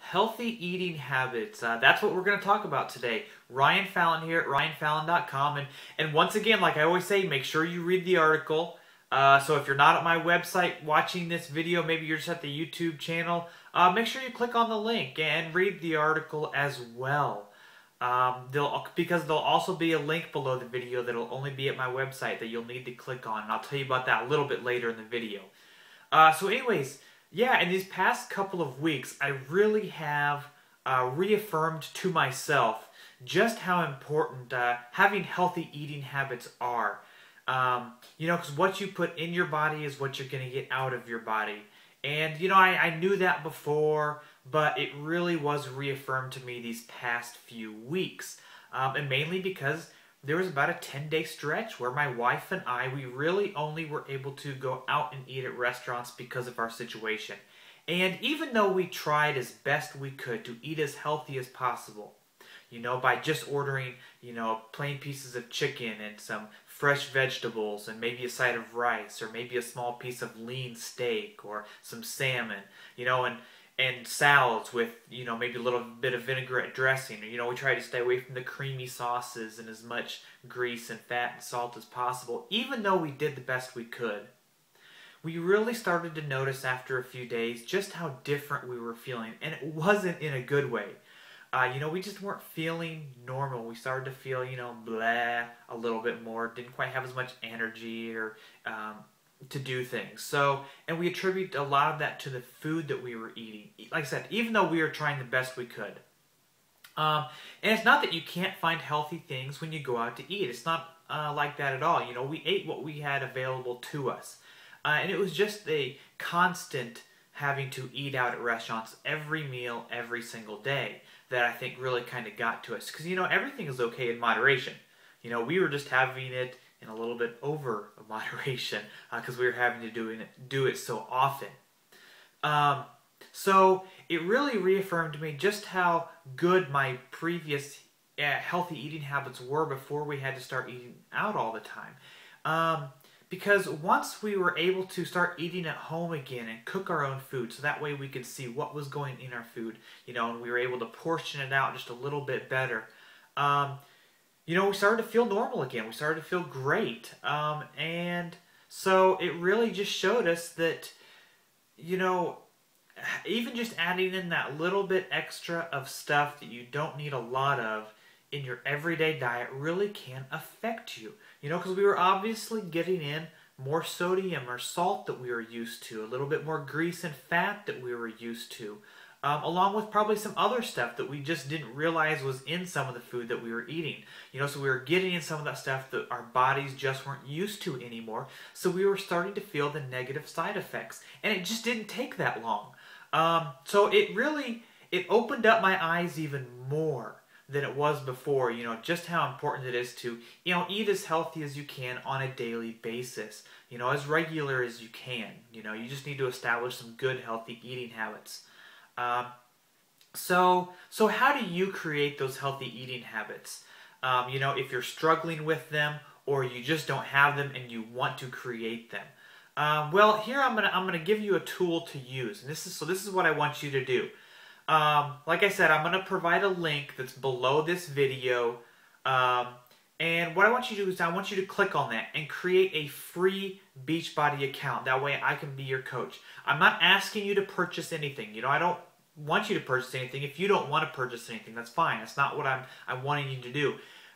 Healthy eating habits. That's what we're going to talk about today. Ryan Fallon here at ryanfallon.com. And once again, like I always say, make sure you read the article. So if you're not at my website watching this video, maybe you're just at the YouTube channel, make sure you click on the link and read the article as well. Because there'll also be a link below the video that'll only be at my website that you'll need to click on. And I'll tell you about that a little bit later in the video. So anyways, yeah, in these past couple of weeks, I really have reaffirmed to myself just how important having healthy eating habits are. Because what you put in your body is what you're going to get out of your body. And, I knew that before, but it really was reaffirmed to me these past few weeks. And mainly because there was about a 10-day stretch where my wife and we really only were able to go out and eat at restaurants because of our situation. And even though we tried as best we could to eat as healthy as possible, by just ordering, plain pieces of chicken and some fresh vegetables and maybe a side of rice or maybe a small piece of lean steak or some salmon, and salads with, maybe a little bit of vinaigrette dressing. We try to stay away from the creamy sauces and as much grease and fat and salt as possible. Even though we did the best we could, we really started to notice after a few days just how different we were feeling. And it wasn't in a good way. We just weren't feeling normal. We started to feel, blah, a little bit more. Didn't quite have as much energy or to do things. And we attribute a lot of that to the food that we were eating. Like I said, even though we were trying the best we could. And it's not that you can't find healthy things when you go out to eat. It's not like that at all. We ate what we had available to us. And it was just a constant having to eat out at restaurants every meal, every single day that I think really kind of got to us. Because, everything is okay in moderation. We were just having it in a little bit over moderation because we were having to do it so often. So it really reaffirmed to me just how good my previous healthy eating habits were before we had to start eating out all the time. Because once we were able to start eating at home again and cook our own food, so that way we could see what was going in our food, and we were able to portion it out just a little bit better, we started to feel normal again. We started to feel great. And so it really just showed us that, even just adding in that little bit extra of stuff that you don't need a lot of in your everyday diet really can affect you. Because we were obviously getting in more sodium or salt that we were used to, a little bit more grease and fat that we were used to, along with probably some other stuff that we just didn't realize was in some of the food that we were eating. So we were getting in some of that stuff that our bodies just weren't used to anymore. So we were starting to feel the negative side effects. And it just didn't take that long. So it opened up my eyes even more than it was before, just how important it is to, eat as healthy as you can on a daily basis, as regular as you can. You just need to establish some good, healthy eating habits. So how do you create those healthy eating habits? If you're struggling with them or you just don't have them and you want to create them. Well, here I'm gonna give you a tool to use, and this is what I want you to do. Like I said, I'm going to provide a link that's below this video, and what I want you to do is I want you to click on that and create a free Beachbody account. That way I can be your coach. I'm not asking you to purchase anything. I don't want you to purchase anything. If you don't want to purchase anything, that's fine. That's not what I'm wanting you to do.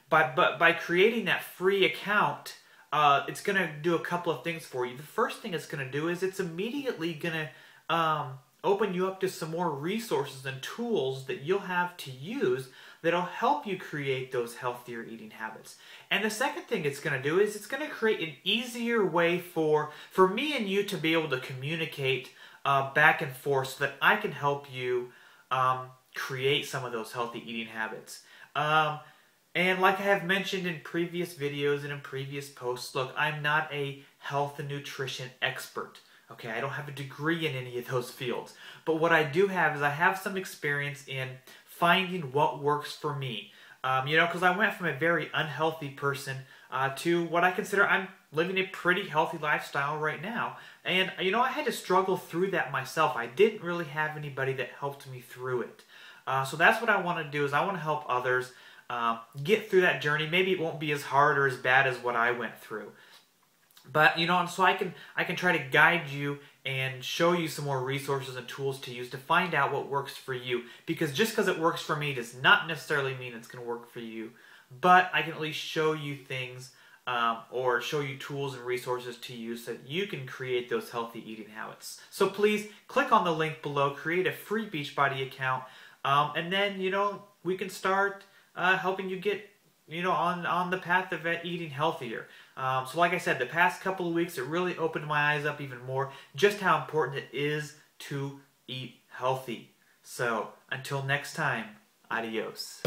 But by creating that free account, it's going to do a couple of things for you. The first thing it's going to do is it's immediately going to open you up to some more resources and tools that you'll have to use that'll help you create those healthier eating habits. And the second thing it's going to do is it's going to create an easier way for me and you to be able to communicate back and forth so that I can help you create some of those healthy eating habits. And like I have mentioned in previous videos and in previous posts, look, I'm not a health and nutrition expert. Okay, I don't have a degree in any of those fields. But what I do have is I have some experience in finding what works for me. Because I went from a very unhealthy person to what I consider I'm living a pretty healthy lifestyle right now. And, you know, I had to struggle through that myself. I didn't really have anybody that helped me through it. So that's what I want to do, is I want to help others get through that journey. Maybe it won't be as hard or as bad as what I went through. But, you know, and so I can try to guide you and show you some more resources and tools to use to find out what works for you. Because just because it works for me does not necessarily mean it's going to work for you. But I can at least show you things or show you tools and resources to use so that you can create those healthy eating habits. So please click on the link below, create a free Beachbody account, and then, you know, we can start helping you get, you know, on the path of eating healthier. So like I said, the past couple of weeks, it really opened my eyes up even more just how important it is to eat healthy. So until next time, adios.